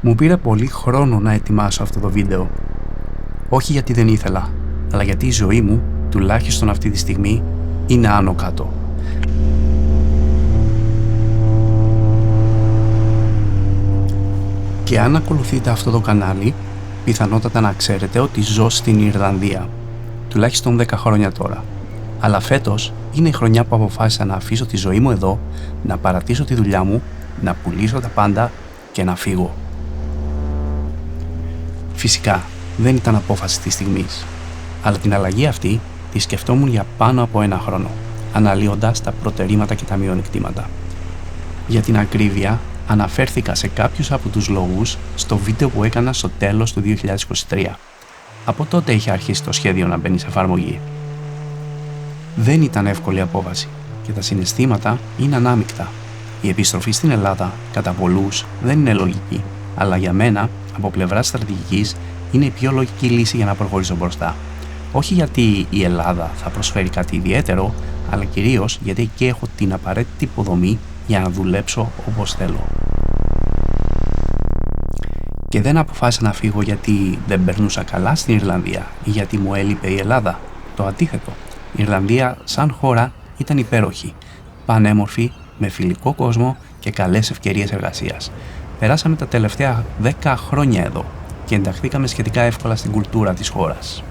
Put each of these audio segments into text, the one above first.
Μου πήρε πολύ χρόνο να ετοιμάσω αυτό το βίντεο. Όχι γιατί δεν ήθελα, αλλά γιατί η ζωή μου, τουλάχιστον αυτή τη στιγμή, είναι άνω κάτω. Και αν ακολουθείτε αυτό το κανάλι, πιθανότατα να ξέρετε ότι ζω στην Ιρλανδία, τουλάχιστον 10 χρόνια τώρα. Αλλά φέτος είναι η χρονιά που αποφάσισα να αφήσω τη ζωή μου εδώ, να παρατήσω τη δουλειά μου, να πουλήσω τα πάντα και να φύγω. Φυσικά, δεν ήταν απόφαση της στιγμής, αλλά την αλλαγή αυτή τη σκεφτόμουν για πάνω από 1 χρόνο, αναλύοντας τα προτερήματα και τα μειονεκτήματα. Για την ακρίβεια, αναφέρθηκα σε κάποιους από τους λόγους στο βίντεο που έκανα στο τέλος του 2023. Από τότε είχε αρχίσει το σχέδιο να μπαίνει σε εφαρμογή. Δεν ήταν εύκολη απόφαση και τα συναισθήματα είναι ανάμεικτα. Η επιστροφή στην Ελλάδα, κατά πολλούς, δεν είναι λογική, αλλά για μένα, από πλευράς στρατηγικής, είναι η πιο λογική λύση για να προχωρήσω μπροστά. Όχι γιατί η Ελλάδα θα προσφέρει κάτι ιδιαίτερο, αλλά κυρίως γιατί εκεί έχω την απαραίτητη υποδομή για να δουλέψω όπως θέλω. Και δεν αποφάσισα να φύγω γιατί δεν περνούσα καλά στην Ιρλανδία ή γιατί μου έλειπε η Ελλάδα. Το αντίθετο. Η Ιρλανδία σαν χώρα ήταν υπέροχη, πανέμορφη, με φιλικό κόσμο και καλές ευκαιρίες εργασίας. Περάσαμε τα τελευταία 10 χρόνια εδώ και ενταχθήκαμε σχετικά εύκολα στην κουλτούρα της χώρας.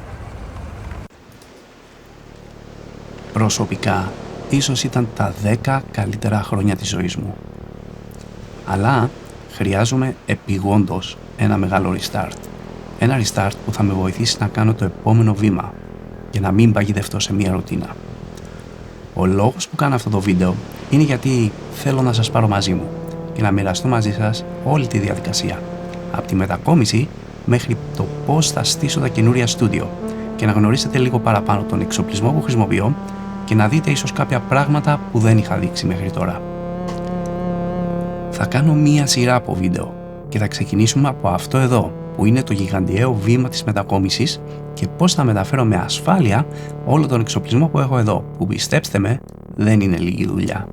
Προσωπικά, ίσως ήταν τα 10 καλύτερα χρόνια της ζωής μου. Αλλά χρειάζομαι επειγόντως ένα μεγάλο restart. Ένα restart που θα με βοηθήσει να κάνω το επόμενο βήμα και να μην παγιδευτώ σε μία ρουτίνα. Ο λόγος που κάνω αυτό το βίντεο είναι γιατί θέλω να σας πάρω μαζί μου και να μοιραστώ μαζί σας όλη τη διαδικασία. Από τη μετακόμιση μέχρι το πώς θα στήσω τα καινούρια στούντιο και να γνωρίσετε λίγο παραπάνω τον εξοπλισμό που χρησιμοποιώ και να δείτε ίσως κάποια πράγματα που δεν είχα δείξει μέχρι τώρα. Θα κάνω μία σειρά από βίντεο και θα ξεκινήσουμε από αυτό εδώ που είναι το γιγαντιαίο βήμα της μετακόμισης και πώς θα μεταφέρω με ασφάλεια όλο τον εξοπλισμό που έχω εδώ, που πιστέψτε με δεν είναι λίγη δουλειά.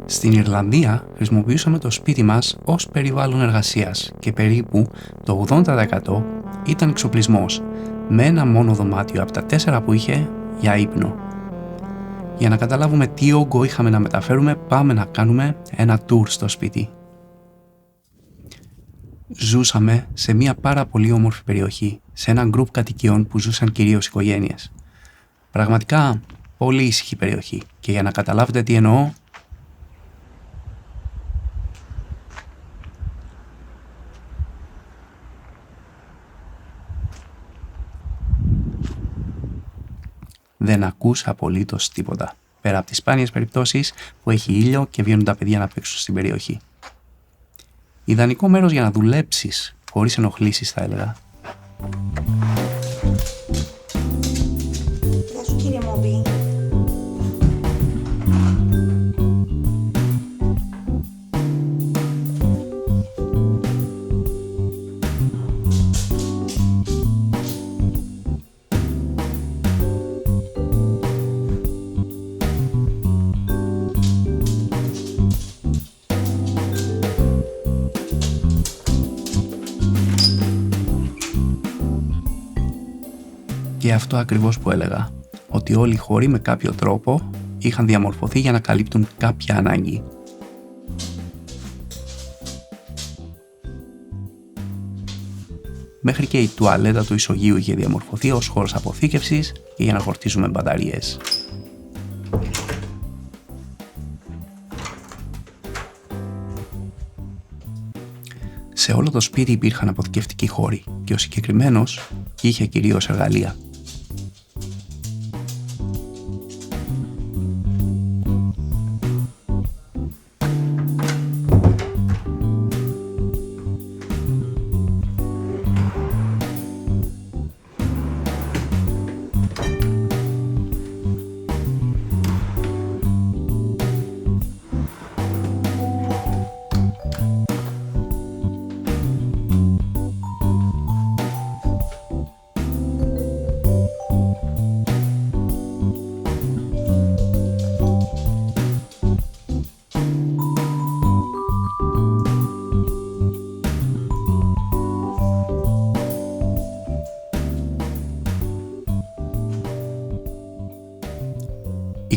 Στην Ιρλανδία χρησιμοποιούσαμε το σπίτι μας ως περιβάλλον εργασίας και περίπου το 80% ήταν εξοπλισμός, με ένα μόνο δωμάτιο από τα 4 που είχε για ύπνο. Για να καταλάβουμε τι όγκο είχαμε να μεταφέρουμε, πάμε να κάνουμε ένα tour στο σπίτι. Ζούσαμε σε μια πάρα πολύ όμορφη περιοχή, σε ένα γκρουπ κατοικιών που ζούσαν κυρίως οικογένειες. Πραγματικά πολύ ήσυχη περιοχή και για να καταλάβετε τι εννοώ, δεν ακούς απολύτως τίποτα, πέρα από τις σπάνιες περιπτώσεις που έχει ήλιο και βγαίνουν τα παιδιά να παίξουν στην περιοχή. Ιδανικό μέρος για να δουλέψεις χωρίς ενοχλήσεις, θα έλεγα. Γεια σου, κύριε Μόμπι. Και αυτό ακριβώς που έλεγα, ότι όλοι οι χώροι με κάποιο τρόπο είχαν διαμορφωθεί για να καλύπτουν κάποια ανάγκη. Μέχρι και η τουαλέτα του ισογείου είχε διαμορφωθεί ως χώρος αποθήκευσης και για να φορτίζουμε μπαταρίες. Σε όλο το σπίτι υπήρχαν αποθηκευτικοί χώροι και ο συγκεκριμένος είχε κυρίως εργαλεία.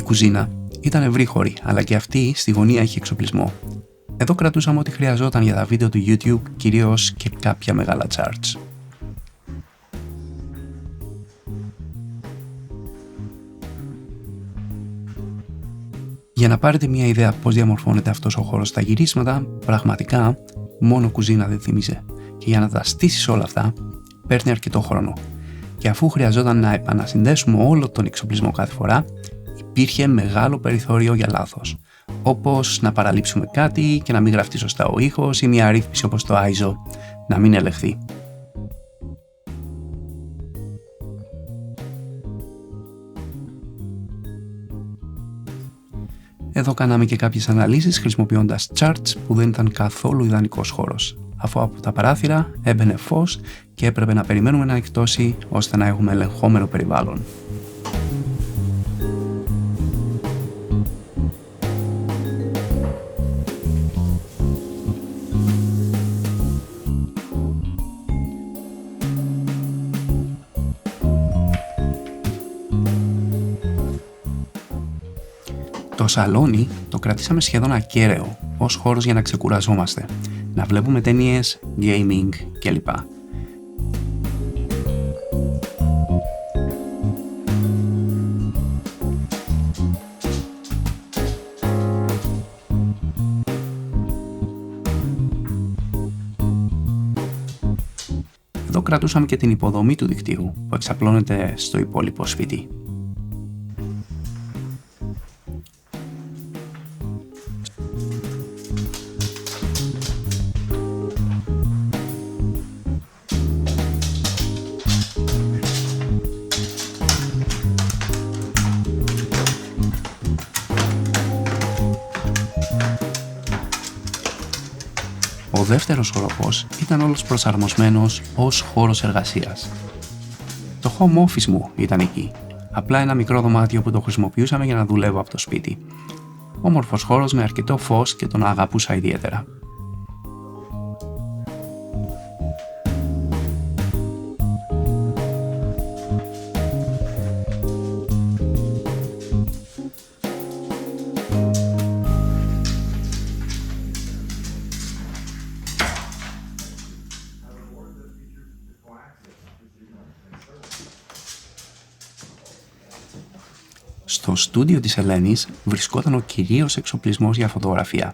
κουζίνα ήταν ευρύχωρη, αλλά και αυτή στη γωνία είχε εξοπλισμό. Εδώ κρατούσαμε ό,τι χρειαζόταν για τα βίντεο του YouTube, κυρίως και κάποια μεγάλα charts. Για να πάρετε μια ιδέα πώς διαμορφώνεται αυτός ο χώρος στα γυρίσματα, πραγματικά μόνο κουζίνα δεν θύμιζε. Και για να τα στήσεις όλα αυτά, παίρνει αρκετό χρόνο. Και αφού χρειαζόταν να επανασυνδέσουμε όλο τον εξοπλισμό κάθε φορά, υπήρχε μεγάλο περιθώριο για λάθος. Όπως να παραλείψουμε κάτι και να μην γραφτεί σωστά ο ήχος ή μια ρύθμιση όπως το ISO να μην ελεγχθεί. Εδώ κάναμε και κάποιες αναλύσεις χρησιμοποιώντας charts που δεν ήταν καθόλου ιδανικός χώρος, αφού από τα παράθυρα έμπαινε φως και έπρεπε να περιμένουμε να εκπτώσει ώστε να έχουμε ελεγχόμενο περιβάλλον. Το σαλόνι το κρατήσαμε σχεδόν ακέραιο ως χώρος για να ξεκουραζόμαστε, να βλέπουμε ταινίες, gaming κλπ. Εδώ κρατούσαμε και την υποδομή του δικτύου που εξαπλώνεται στο υπόλοιπο σπίτι. Ο δεύτερος όροφος ήταν όλος προσαρμοσμένος ως χώρος εργασίας. Το home office μου ήταν εκεί, απλά ένα μικρό δωμάτιο που το χρησιμοποιούσαμε για να δουλεύω από το σπίτι. Όμορφος χώρος με αρκετό φως και τον αγαπούσα ιδιαίτερα. Στο στούντιο της Ελένης βρισκόταν ο κυρίως εξοπλισμός για φωτογραφία.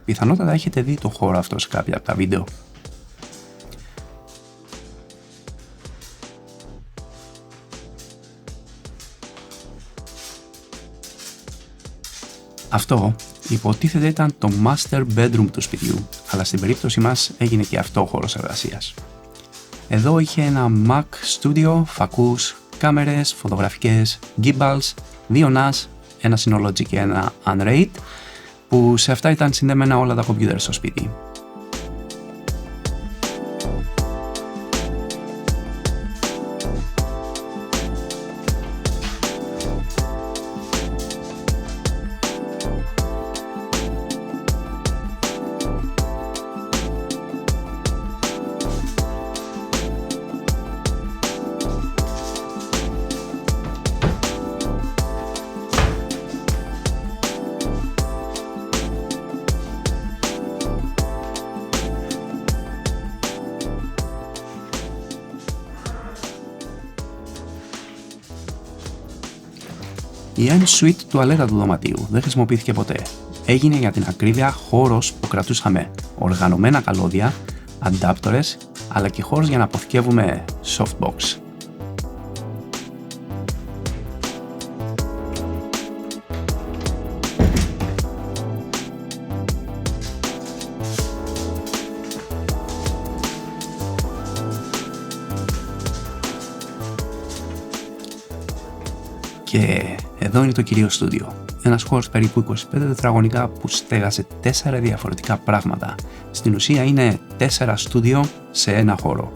Πιθανότατα έχετε δει το χώρο αυτό σε κάποια από τα βίντεο. Αυτό υποτίθεται ήταν το master bedroom του σπιτιού, αλλά στην περίπτωση μας έγινε και αυτό χώρος εργασίας. Εδώ είχε ένα Mac Studio, φακούς, κάμερες, φωτογραφικές, gimbals, 2 NAS, ένα Synology και ένα Unraid, που σε αυτά ήταν συνδεμένα όλα τα κομπιούτερ στο σπίτι. Η en-suite τουαλέτα του δωματίου δεν χρησιμοποιήθηκε ποτέ. Έγινε για την ακρίβεια χώρος που κρατούσαμε οργανωμένα καλώδια, αντάπτορες, αλλά και χώρος για να αποθηκεύουμε softbox. Και εδώ είναι το κυρίως στούντιο. Ένας χώρος περίπου 25 τετραγωνικά που στέγασε 4 διαφορετικά πράγματα. Στην ουσία είναι 4 στούντιο σε ένα χώρο.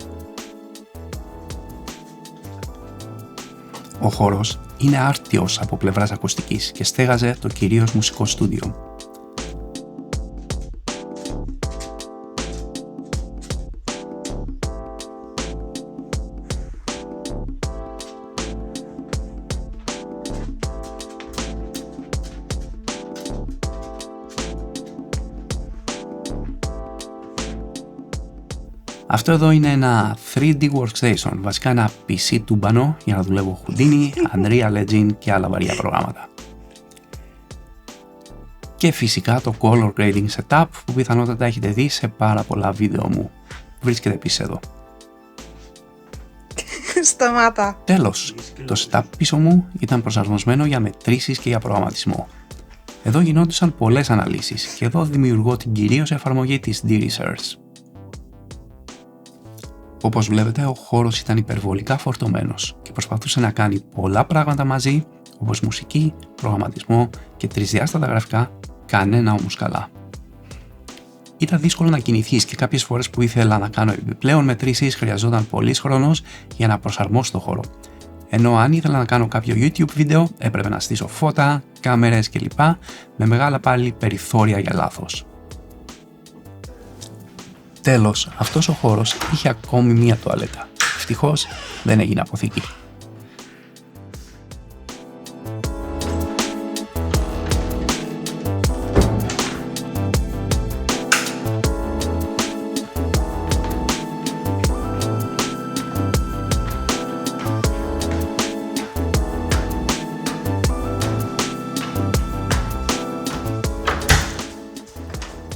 Ο χώρος είναι άρτιος από πλευράς ακουστικής και στέγαζε το κυρίως μουσικό στούντιο. Αυτό εδώ είναι ένα 3D workstation, βασικά ένα PC τούμπανο για να δουλεύω Houdini, Unreal Engine και άλλα βαριά προγράμματα. Και φυσικά το color grading setup που πιθανότατα έχετε δει σε πάρα πολλά βίντεο μου. Βρίσκεται επίσης εδώ. Σταμάτα. Τέλος, το setup πίσω μου ήταν προσαρμοσμένο για μετρήσεις και για προγραμματισμό. Εδώ γινόντουσαν πολλές αναλύσεις και εδώ δημιουργώ την κυρίως εφαρμογή της D-Research. Όπως βλέπετε, ο χώρος ήταν υπερβολικά φορτωμένος και προσπαθούσε να κάνει πολλά πράγματα μαζί, όπως μουσική, προγραμματισμό και τρισδιάστατα γραφικά, κανένα όμως καλά. Ήταν δύσκολο να κινηθείς και κάποιες φορές που ήθελα να κάνω επιπλέον μετρήσεις χρειαζόταν πολύς χρόνος για να προσαρμόσω το χώρο. Ενώ αν ήθελα να κάνω κάποιο YouTube βίντεο έπρεπε να στήσω φώτα, κάμερες κλπ. Με μεγάλα πάλι περιθώρια για λάθος. Τέλος, αυτός ο χώρος είχε ακόμη μία τουαλέτα. Ευτυχώς δεν έγινε αποθήκη.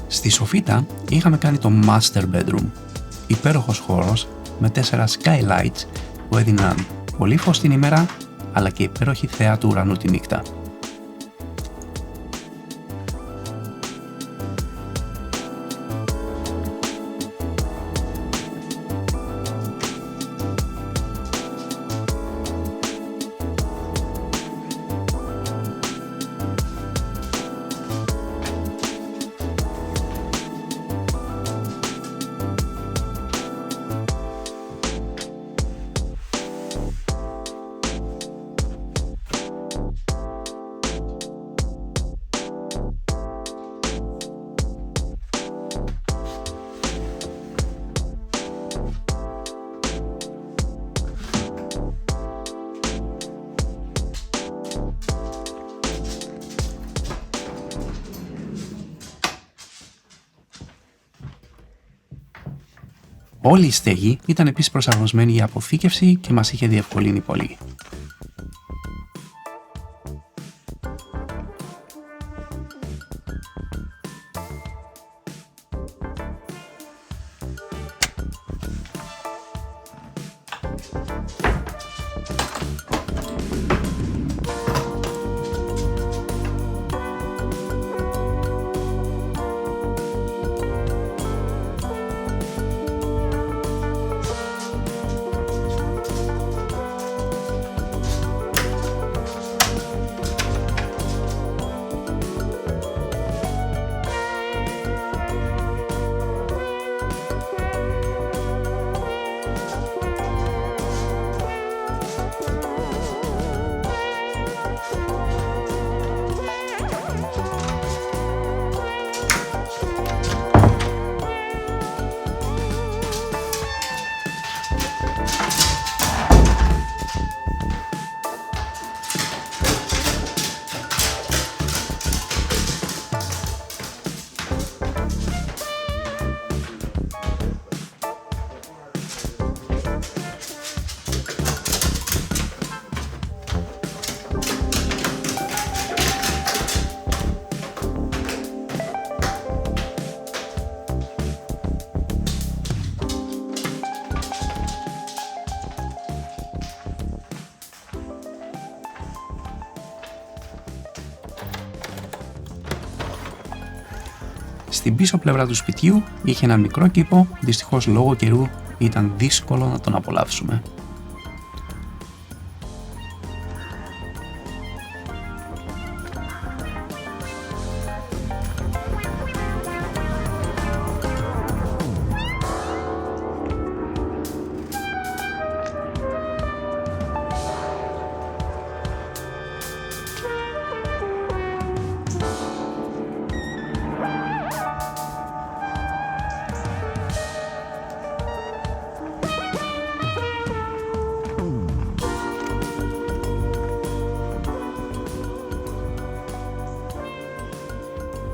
Στη σοφίτα είχαμε κάνει το master bedroom, υπέροχος χώρος με 4 skylights που έδιναν πολύ φως την ημέρα αλλά και υπέροχη θέα του ουρανού τη νύχτα. Όλη η στέγη ήταν επίσης προσαρμοσμένη για αποθήκευση και μας είχε διευκολύνει πολύ. Στην πίσω πλευρά του σπιτιού είχε ένα μικρό κήπο, δυστυχώς λόγω καιρού ήταν δύσκολο να τον απολαύσουμε.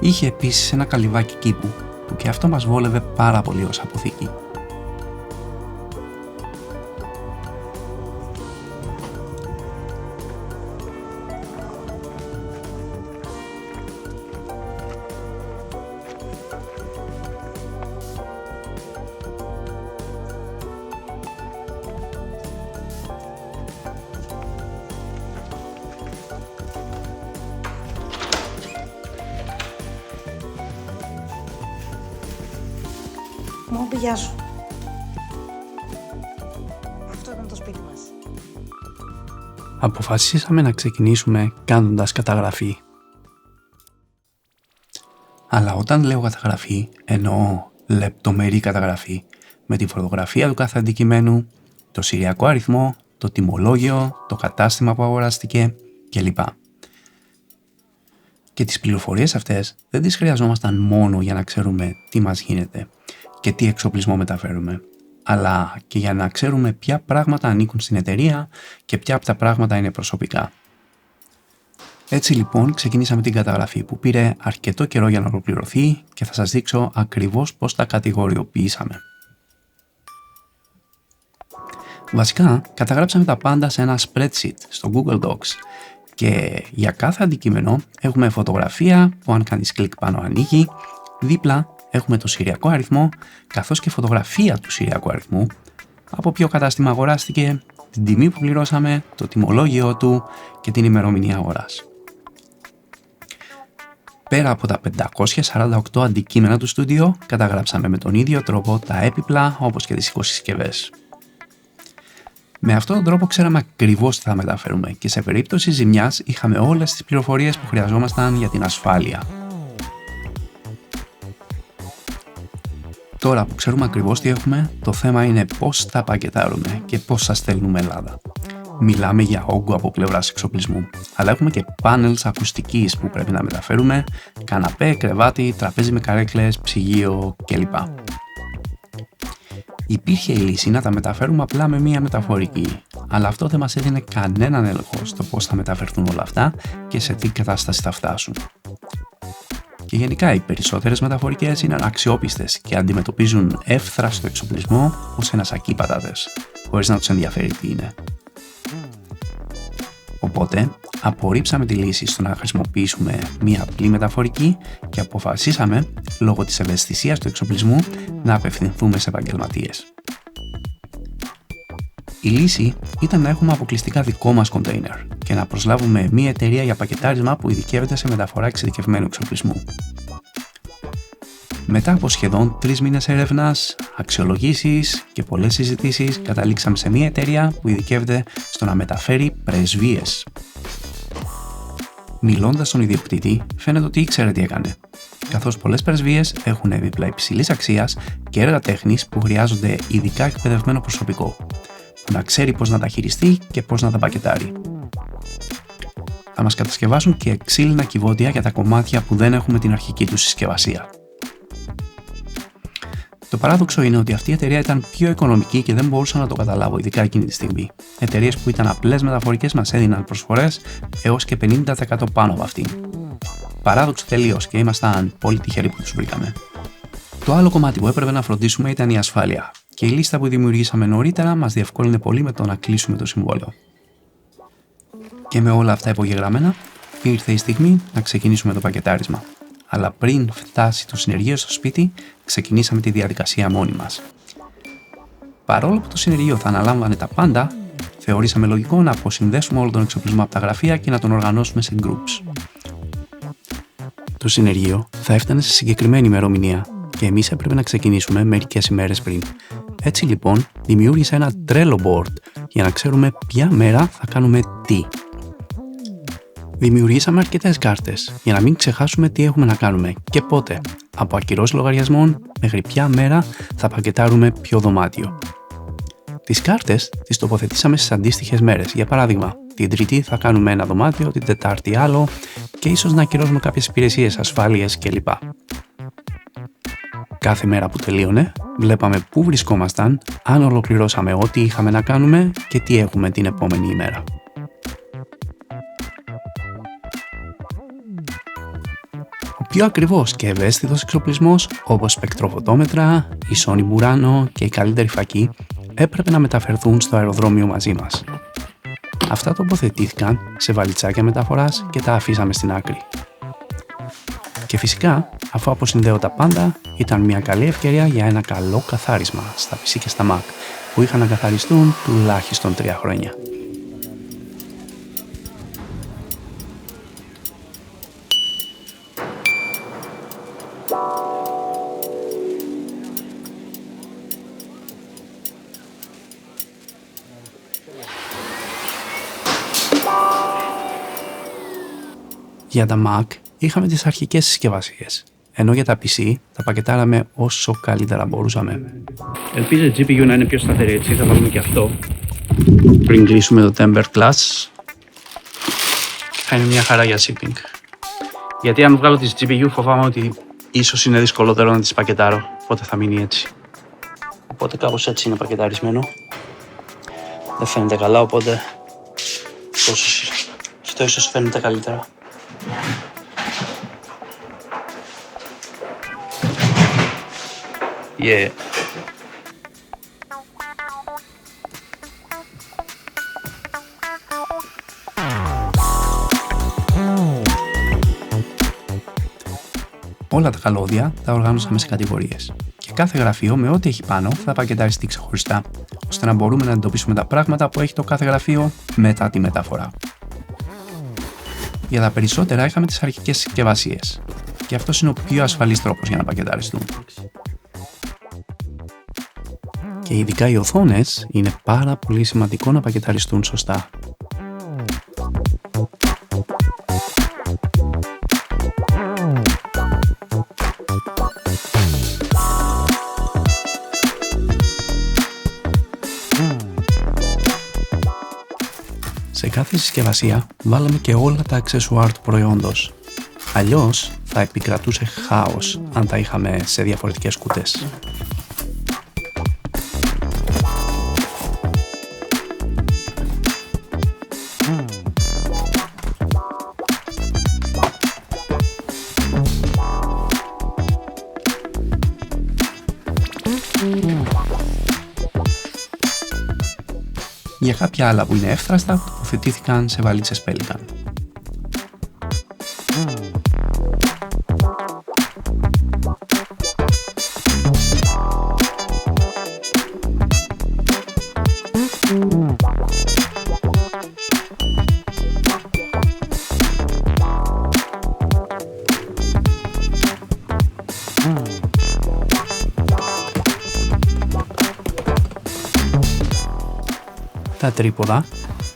Είχε επίσης ένα καλυβάκι κήπου που και αυτό μας βόλευε πάρα πολύ ως αποθήκη. Μόμπι, γεια σου. Αυτό ήταν το σπίτι μας. Αποφασίσαμε να ξεκινήσουμε κάνοντας καταγραφή. Αλλά όταν λέω καταγραφή, εννοώ λεπτομερή καταγραφή, με τη φωτογραφία του κάθε αντικειμένου, το σηριακό αριθμό, το τιμολόγιο, το κατάστημα που αγοράστηκε κλπ. Και τις πληροφορίες αυτές δεν τις χρειαζόμασταν μόνο για να ξέρουμε τι μας γίνεται και τι εξοπλισμό μεταφέρουμε, αλλά και για να ξέρουμε ποια πράγματα ανήκουν στην εταιρεία και ποια από τα πράγματα είναι προσωπικά. Έτσι λοιπόν ξεκινήσαμε την καταγραφή που πήρε αρκετό καιρό για να ολοκληρωθεί και θα σας δείξω ακριβώς πώς τα κατηγοριοποιήσαμε. Βασικά, καταγράψαμε τα πάντα σε ένα spreadsheet στο Google Docs και για κάθε αντικείμενο έχουμε φωτογραφία που αν κάνεις κλικ πάνω ανοίγει, δίπλα έχουμε το σηριακό αριθμό καθώς και φωτογραφία του σηριακού αριθμού, από ποιο κατάστημα αγοράστηκε, την τιμή που πληρώσαμε, το τιμολόγιο του και την ημερομηνία αγοράς. Πέρα από τα 548 αντικείμενα του στούντιο, καταγράψαμε με τον ίδιο τρόπο τα έπιπλα όπως και τις οικοσυσκευές. Με αυτόν τον τρόπο ξέραμε ακριβώς τι θα μεταφέρουμε και σε περίπτωση ζημιάς είχαμε όλες τις πληροφορίες που χρειαζόμασταν για την ασφάλεια. Τώρα που ξέρουμε ακριβώς τι έχουμε, το θέμα είναι πώς τα πακετάρουμε και πώς θα στέλνουμε Ελλάδα. Μιλάμε για όγκο από πλευράς εξοπλισμού, αλλά έχουμε και πάνελς ακουστικής που πρέπει να μεταφέρουμε, καναπέ, κρεβάτι, τραπέζι με καρέκλες, ψυγείο κλπ. Υπήρχε η λύση να τα μεταφέρουμε απλά με μία μεταφορική, αλλά αυτό δεν μας έδινε κανέναν έλεγχο στο πώς θα μεταφερθούν όλα αυτά και σε τι κατάσταση θα φτάσουν. Και γενικά οι περισσότερες μεταφορικές είναι αξιόπιστες και αντιμετωπίζουν εύθραστο εξοπλισμό ως ένα σακί πατάτες, χωρίς να τους ενδιαφέρει τι είναι. Οπότε, απορρίψαμε τη λύση στο να χρησιμοποιήσουμε μία απλή μεταφορική και αποφασίσαμε, λόγω της ευαισθησίας του εξοπλισμού, να απευθυνθούμε σε επαγγελματίες. Η λύση ήταν να έχουμε αποκλειστικά δικό μας κοντέινερ και να προσλάβουμε μία εταιρεία για πακετάρισμα που ειδικεύεται σε μεταφορά εξειδικευμένου εξοπλισμού. Μετά από σχεδόν 3 μήνες έρευνας, αξιολογήσεις και πολλές συζητήσεις, καταλήξαμε σε μια εταιρεία που ειδικεύεται στο να μεταφέρει πρεσβείες. Μιλώντας στον ιδιοκτήτη, φαίνεται ότι ήξερε τι έκανε, καθώς πολλές πρεσβείες έχουν έπιπλα υψηλής αξίας και έργα τέχνης που χρειάζονται ειδικά εκπαιδευμένο προσωπικό, που να ξέρει πώς να τα χειριστεί και πώς να τα πακετάρει. Θα μας κατασκευάσουν και ξύλινα κυβότια για τα κομμάτια που δεν έχουμε την αρχική του συσκευασία. Το παράδοξο είναι ότι αυτή η εταιρεία ήταν πιο οικονομική και δεν μπορούσα να το καταλάβω, ειδικά εκείνη τη στιγμή. Εταιρείες που ήταν απλές μεταφορικές μας έδιναν προσφορές έως και 50% πάνω από αυτήν. Παράδοξο τελείως και ήμασταν πολύ τυχεροί που τους βρήκαμε. Το άλλο κομμάτι που έπρεπε να φροντίσουμε ήταν η ασφάλεια και η λίστα που δημιουργήσαμε νωρίτερα μας διευκόλυνε πολύ με το να κλείσουμε το συμβόλαιο. Και με όλα αυτά υπογεγραμμένα, ήρθε η στιγμή να ξεκινήσουμε το πακετάρισμα. Αλλά πριν φτάσει το συνεργείο στο σπίτι, ξεκινήσαμε τη διαδικασία μόνοι μας. Παρόλο που το συνεργείο θα αναλάμβανε τα πάντα, θεωρήσαμε λογικό να αποσυνδέσουμε όλο τον εξοπλισμό από τα γραφεία και να τον οργανώσουμε σε groups. Το συνεργείο θα έφτανε σε συγκεκριμένη ημερομηνία και εμείς έπρεπε να ξεκινήσουμε μερικές ημέρες πριν. Έτσι λοιπόν, δημιούργησα ένα Trello board για να ξέρουμε ποια μέρα θα κάνουμε τι. Δημιουργήσαμε αρκετές κάρτες για να μην ξεχάσουμε τι έχουμε να κάνουμε και πότε, από ακυρώσεις λογαριασμών μέχρι ποια μέρα θα πακετάρουμε ποιο δωμάτιο. Τις κάρτες τις τοποθετήσαμε στις αντίστοιχες μέρες. Για παράδειγμα, την Τρίτη θα κάνουμε ένα δωμάτιο, την Τετάρτη άλλο και ίσως να ακυρώσουμε κάποιες υπηρεσίες, ασφάλειες κλπ. Κάθε μέρα που τελείωνε, βλέπαμε πού βρισκόμασταν, αν ολοκληρώσαμε ό,τι είχαμε να κάνουμε και τι έχουμε την επόμενη ημέρα. Ο πιο ακριβώς και ευαίσθητος εξοπλισμός, όπως σπεκτροφωτόμετρα, η Sony Burano και η καλύτερη φακή, έπρεπε να μεταφερθούν στο αεροδρόμιο μαζί μας. Αυτά τοποθετήθηκαν σε βαλιτσάκια μεταφοράς και τα αφήσαμε στην άκρη. Και φυσικά, αφού αποσυνδέω τα πάντα, ήταν μια καλή ευκαιρία για ένα καλό καθάρισμα στα PC και στα Mac, που είχαν να καθαριστούν τουλάχιστον 3 χρόνια. Για τα Mac είχαμε τις αρχικές συσκευασίες, ενώ για τα PC τα πακετάραμε όσο καλύτερα μπορούσαμε. Ελπίζω η GPU να είναι πιο σταθερή, έτσι θα βάλουμε και αυτό. Πριν κλείσουμε το Tempered Glass, θα είναι μια χαρά για shipping. Γιατί αν βγάλω τις GPU φοβάμαι ότι ίσως είναι δυσκολότερο να τις πακετάρω, οπότε θα μείνει έτσι. Οπότε κάπως έτσι είναι πακεταρισμένο. Δεν φαίνεται καλά, οπότε αυτό ίσως φαίνεται καλύτερα. Yeah. Όλα τα καλώδια τα οργάνωσαμε σε κατηγορίες και κάθε γραφείο με ό,τι έχει πάνω θα πακεταριστεί ξεχωριστά, ώστε να μπορούμε να εντοπίσουμε τα πράγματα που έχει το κάθε γραφείο μετά τη μεταφορά. Για τα περισσότερα είχαμε τις αρχικές συσκευασίες και αυτός είναι ο πιο ασφαλής τρόπος για να πακεταριστούν. Και ειδικά οι οθόνες είναι πάρα πολύ σημαντικό να πακεταριστούν σωστά. Σε κάθε συσκευασία βάλαμε και όλα τα αξεσουάρ του προϊόντος. Αλλιώς θα επικρατούσε χάος αν τα είχαμε σε διαφορετικές κουτές. Για κάποια άλλα που είναι εύθραστα, τοποθετήθηκαν σε βαλίτσες Pelican. Τα τρίποδα,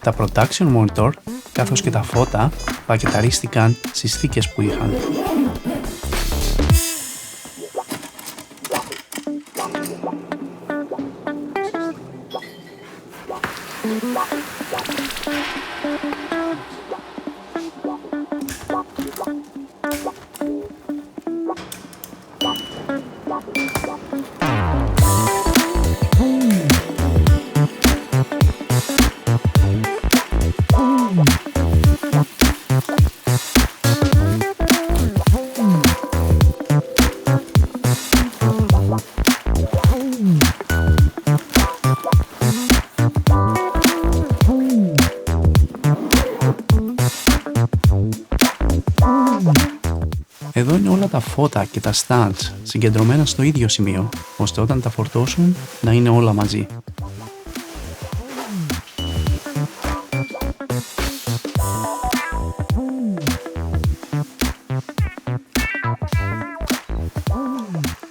τα protection monitor, καθώς και τα φώτα πακεταρίστηκαν στις θήκες που είχαν. Εδώ είναι όλα τα φώτα και τα stands συγκεντρωμένα στο ίδιο σημείο, ώστε όταν τα φορτώσουν να είναι όλα μαζί.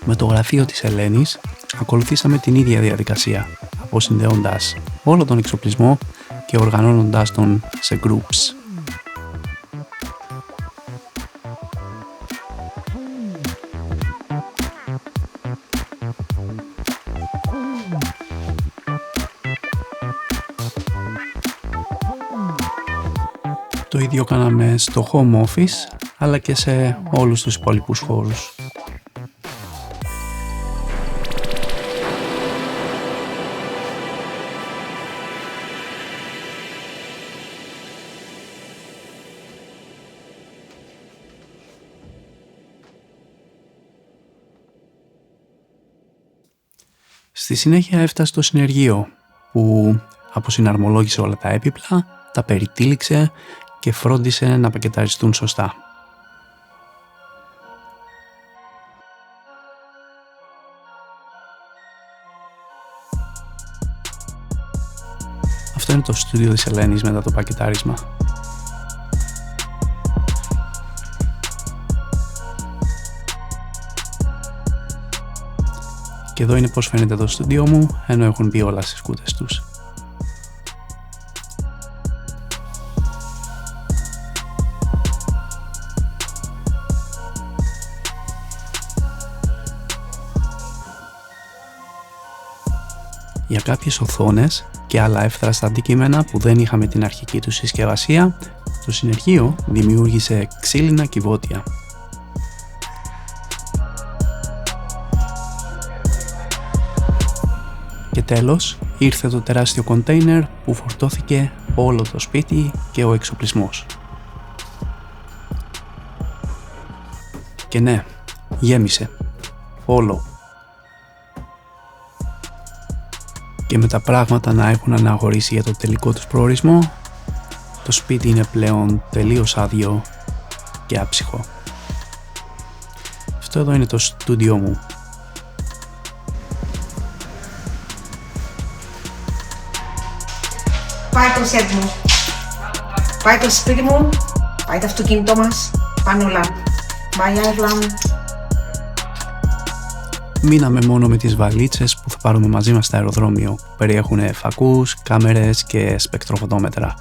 Με το γραφείο της Ελένης ακολουθήσαμε την ίδια διαδικασία, αποσυνδέοντας όλο τον εξοπλισμό και οργανώνοντας τον σε groups. Το ίδιο κάναμε στο home office, αλλά και σε όλους τους υπόλοιπους χώρους. Στη συνέχεια έφτασε στο συνεργείο, που αποσυναρμολόγησε όλα τα έπιπλα, τα περιτύλιξε και φρόντισε να πακεταριστούν σωστά. Αυτό είναι το στούντιο της Ελένης μετά το πακετάρισμα. Και εδώ είναι πώς φαίνεται το στούντιο μου, ενώ έχουν μπει όλα στις κούτες τους. Για κάποιες οθόνες και άλλα εύθραστα αντικείμενα που δεν είχαμε την αρχική του συσκευασία, το συνεργείο δημιούργησε ξύλινα κυβότια. Και τέλος, ήρθε το τεράστιο κοντέινερ που φορτώθηκε όλο το σπίτι και ο εξοπλισμός. Και ναι, γέμισε. Όλο. Και με τα πράγματα να έχουν αναχωρήσει για το τελικό τους προορισμό, το σπίτι είναι πλέον τελείως άδειο και άψυχο. Αυτό εδώ είναι το στούντιό μου. Πάει το σετ μου. Πάει το σπίτι μου. Πάει το αυτοκίνητό μας. Πάνε όλα. Πάει Ireland. Μείναμε μόνο με τις βαλίτσες που θα πάρουμε μαζί μας στο αεροδρόμιο, που περιέχουν φακούς, κάμερες και σπεκτροφωτόμετρα,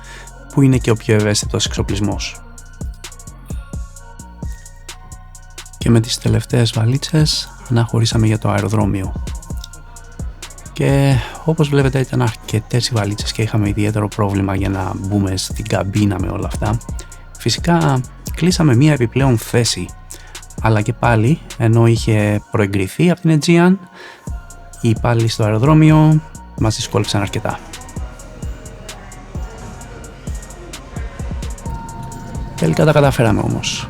που είναι και ο πιο ευαίσθητος εξοπλισμός. Και με τις τελευταίες βαλίτσες αναχωρήσαμε για το αεροδρόμιο. Και όπως βλέπετε ήταν αρκετές οι βαλίτσες και είχαμε ιδιαίτερο πρόβλημα για να μπούμε στην καμπίνα με όλα αυτά. Φυσικά κλείσαμε μία επιπλέον θέση, αλλά και πάλι ενώ είχε προεγκριθεί από την Aegean, οι υπάλληλοι στο αεροδρόμιο μας δυσκόλεψαν αρκετά. Τελικά τα καταφέραμε όμως.